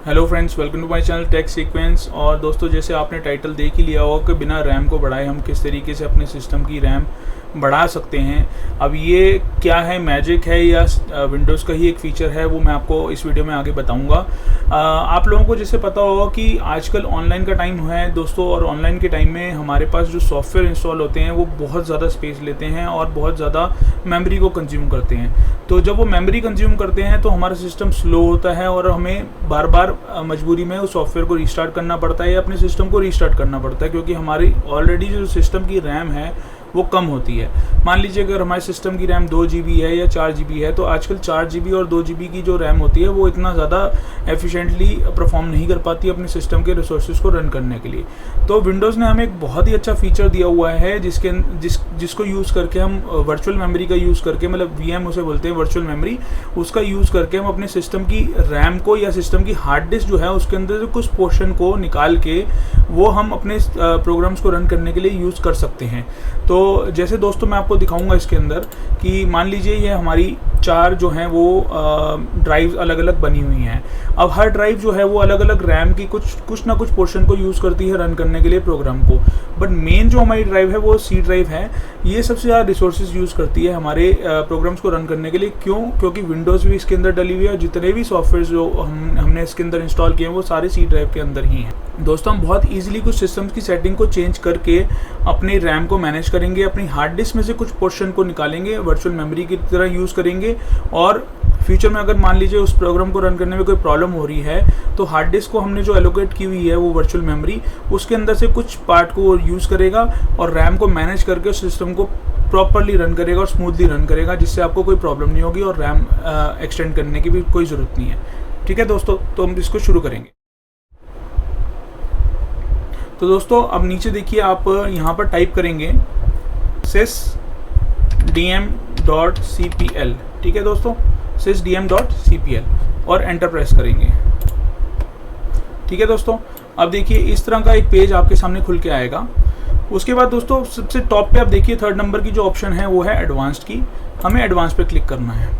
Hello friends, welcome to my channel tech sequence. और दोस्तों, जैसे आपने टाइटल देख ही लिया होगा कि बिना रैम को बढ़ाए हम किस तरीके से अपने सिस्टम की रैम बढ़ा सकते हैं। अब ये क्या है, मैजिक है या विंडोज़ का ही एक फ़ीचर है, वो मैं आपको इस वीडियो में आगे बताऊंगा। आप लोगों को जैसे पता होगा कि आजकल ऑनलाइन का टाइम है दोस्तों, और ऑनलाइन के टाइम में हमारे पास जो सॉफ्टवेयर इंस्टॉल होते हैं वो बहुत ज़्यादा स्पेस लेते हैं और बहुत ज़्यादा मेमोरी को कंज्यूम करते हैं। तो जब वो मेमोरी कंज्यूम करते हैं तो हमारा सिस्टम स्लो होता है और हमें बार बार मजबूरी में उस सॉफ्टवेयर को रीस्टार्ट करना पड़ता है या अपने सिस्टम को रीस्टार्ट करना पड़ता है, क्योंकि हमारी ऑलरेडी जो सिस्टम की रैम है वो कम होती है। मान लीजिए अगर हमारे सिस्टम की रैम 2 GB है या 4 GB है, तो आजकल 4 GB और 2 GB की जो रैम होती है वो इतना ज़्यादा एफिशिएंटली परफॉर्म नहीं कर पाती अपने सिस्टम के रिसोर्सेज को रन करने के लिए। तो विंडोज़ ने हमें एक बहुत ही अच्छा फीचर दिया हुआ है जिसको यूज़ करके हम वर्चुअल मेमोरी का यूज़ करके, मतलब VM उसे बोलते हैं वर्चुअल मेमोरी, उसका यूज़ करके हम अपने सिस्टम की रैम को या सिस्टम की हार्ड डिस्क जो है उसके अंदर से कुछ पोर्शन को निकाल के वो हम अपने प्रोग्राम्स को रन करने के लिए यूज़ कर सकते हैं। तो जैसे दोस्तों मैं आपको दिखाऊंगा इसके अंदर कि मान लीजिए ये हमारी 4 जो हैं वो ड्राइव्स अलग अलग बनी हुई हैं। अब हर ड्राइव जो है वो अलग अलग रैम की कुछ ना कुछ पोर्शन को यूज़ करती है रन करने के लिए प्रोग्राम को। बट मेन जो हमारी ड्राइव है वो C ड्राइव है। ये सबसे ज़्यादा रिसोर्सेज यूज़ करती है हमारे प्रोग्राम्स को रन करने के लिए। क्यों? क्योंकि विंडोज़ भी इसके अंदर डली हुई है और जितने भी सॉफ्टवेयर जो हमने इसके अंदर इंस्टॉल किए हैं वो सारे C ड्राइव के अंदर ही हैं। दोस्तों, हम बहुत ईजिली कुछ सिस्टम्स की सेटिंग को चेंज करके अपनी रैम को मैनेज करेंगे, अपनी हार्ड डिस्क में से कुछ पोर्शन को निकालेंगे, वर्चुअल मेमोरी की तरह यूज़ करेंगे। और फ्यूचर में अगर मान लीजिए उस प्रोग्राम को रन करने में कोई प्रॉब्लम हो रही है तो हार्ड डिस्क को हमने जो एलोकेट की हुई है वो वर्चुअल मेमोरी, उसके अंदर से कुछ पार्ट को यूज़ करेगा और रैम को मैनेज करके उस सिस्टम को प्रॉपरली रन करेगा और स्मूथली रन करेगा, जिससे आपको कोई प्रॉब्लम नहीं होगी और रैम एक्सटेंड करने की भी कोई ज़रूरत नहीं है। ठीक है दोस्तों, तो हम इसको शुरू करेंगे। तो दोस्तों अब नीचे देखिए, आप यहाँ पर टाइप करेंगे sysdm.cpl। ठीक है दोस्तों, sysdm.cpl और एंटर प्रेस करेंगे। ठीक है दोस्तों, अब देखिए इस तरह का एक पेज आपके सामने खुल के आएगा। उसके बाद दोस्तों सबसे टॉप पे आप देखिए 3rd नंबर की जो ऑप्शन है वो है एडवांस्ड की। हमें एडवांस पे क्लिक करना है।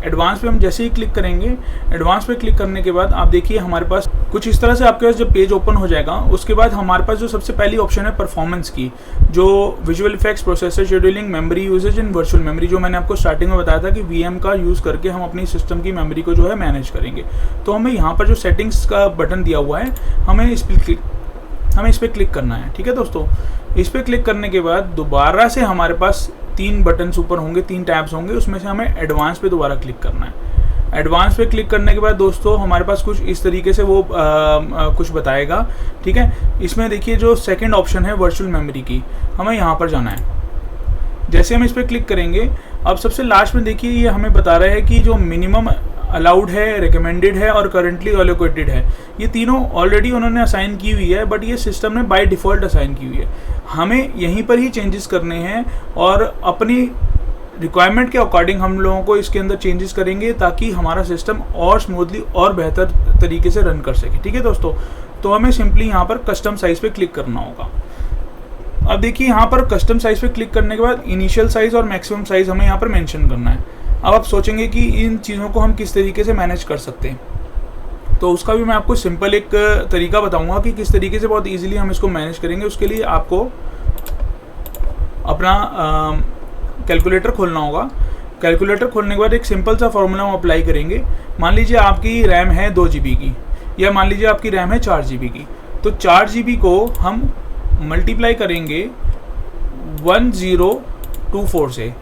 एडवांस पे हम जैसे ही क्लिक करेंगे, एडवांस पे क्लिक करने के बाद आप देखिए हमारे पास कुछ इस तरह से आपके पास जब पेज ओपन हो जाएगा, उसके बाद हमारे पास जो सबसे पहली ऑप्शन है परफॉर्मेंस की, जो visual effects, processor scheduling, memory usage in virtual memory, जो मैंने आपको स्टार्टिंग में बताया था कि VM का यूज़ करके हम अपनी सिस्टम की मेमोरी को जो है मैनेज करेंगे। तो हमें यहाँ पर जो सेटिंग्स का बटन दिया हुआ है हमें इस पर क्लिक करना है। ठीक है दोस्तों, इस पर क्लिक करने के बाद दोबारा से हमारे पास 3 बटन्स ऊपर होंगे, 3 टैब्स होंगे, उसमें से हमें एडवांस पे दोबारा क्लिक करना है। एडवांस पे क्लिक करने के बाद दोस्तों हमारे पास कुछ इस तरीके से वो कुछ बताएगा। ठीक है, इसमें देखिए जो सेकंड ऑप्शन है वर्चुअल मेमोरी की, हमें यहाँ पर जाना है। जैसे हम इस पर क्लिक करेंगे, अब सबसे लास्ट में देखिए ये हमें बता रहा है कि जो मिनिमम अलाउड है, रिकमेंडेड है और करंटली एलोकेटेड है, ये तीनों ऑलरेडी उन्होंने असाइन की हुई है, बट ये सिस्टम ने बाय डिफ़ॉल्ट असाइन की हुई है। हमें यहीं पर ही चेंजेस करने हैं और अपनी रिक्वायरमेंट के अकॉर्डिंग हम लोगों को इसके अंदर चेंजेस करेंगे ताकि हमारा सिस्टम और स्मूथली और बेहतर तरीके से रन कर सके। ठीक है दोस्तों, तो हमें सिंपली यहाँ पर कस्टम साइज़ पे क्लिक करना होगा। अब देखिए यहाँ पर कस्टम साइज़ पे क्लिक करने के बाद इनिशियल साइज़ और मैक्सिमम साइज़ हमें यहाँ पर मेंशन करना है। अब आप सोचेंगे कि इन चीज़ों को हम किस तरीके से मैनेज कर सकते हैं, तो उसका भी मैं आपको सिंपल एक तरीका बताऊंगा कि किस तरीके से बहुत इजीली हम इसको मैनेज करेंगे। उसके लिए आपको अपना कैलकुलेटर खोलना होगा। कैलकुलेटर खोलने के बाद एक सिंपल सा फॉर्मूला हम अप्लाई करेंगे। मान लीजिए आपकी रैम है 2 GB की, या मान लीजिए आपकी रैम है 4 GB की, तो 4 GB को हम मल्टीप्लाई करेंगे 1024 से।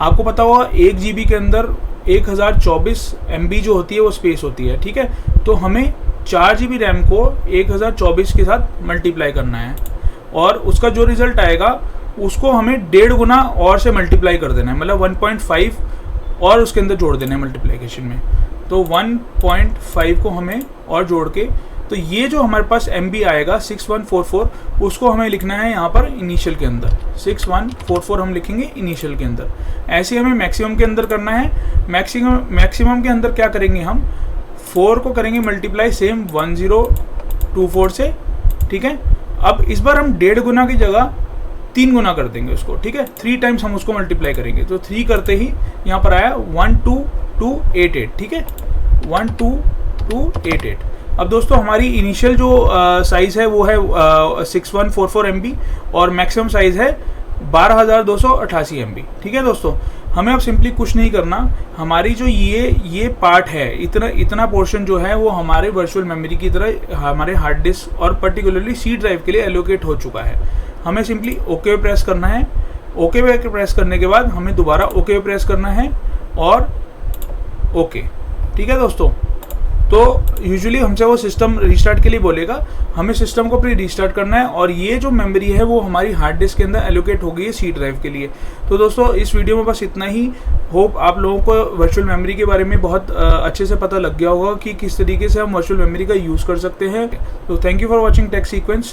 आपको पता होगा 1 GB के अंदर 1024 MB जो होती है वो स्पेस होती है। ठीक है, तो हमें 4 GB रैम को 1024 के साथ मल्टीप्लाई करना है और उसका जो रिज़ल्ट आएगा उसको हमें 1.5 गुना और से मल्टीप्लाई कर देना है, मतलब 1.5 और उसके अंदर जोड़ देना है मल्टीप्लिकेशन में। तो 1.5 को हमें और जोड़ के, तो ये जो हमारे पास MB आएगा 6144, उसको हमें लिखना है यहाँ पर इनिशियल के अंदर। 6144 हम लिखेंगे इनिशियल के अंदर। ऐसे हमें मैक्सिमम के अंदर करना है। मैक्सिमम के अंदर क्या करेंगे, हम 4 को करेंगे मल्टीप्लाई सेम 1024 से। ठीक है, अब इस बार हम 1.5 गुना की जगह 3 गुना कर देंगे उसको। ठीक है, 3 टाइम्स हम उसको मल्टीप्लाई करेंगे, तो 3 करते ही यहाँ पर आया 12288। ठीक है, 12288। अब दोस्तों हमारी इनिशियल जो साइज़ है वो है 6144 MB और मैक्सिमम साइज़ है 12,288 MB। ठीक है दोस्तों, हमें अब सिंपली कुछ नहीं करना, हमारी जो ये पार्ट है, इतना पोर्शन जो है वो हमारे वर्चुअल मेमोरी की तरह हमारे हार्ड डिस्क और पर्टिकुलरली सी ड्राइव के लिए एलोकेट हो चुका है। हमें सिंपली ओके प्रेस करना है। ओके पे प्रेस करने के बाद हमें दोबारा ओके प्रेस करना है और ओके। ठीक है दोस्तों, तो यूजुअली हमसे वो सिस्टम रीस्टार्ट के लिए बोलेगा, हमें सिस्टम को प्री रीस्टार्ट करना है और ये जो मेमोरी है वो हमारी हार्ड डिस्क के अंदर एलोकेट हो गई है सी ड्राइव के लिए। तो दोस्तों इस वीडियो में बस इतना ही। होप आप लोगों को वर्चुअल मेमोरी के बारे में बहुत अच्छे से पता लग गया होगा कि किस तरीके से हम वर्चुअल मेमोरी का यूज़ कर सकते हैं। तो thank you for watching tech sequence.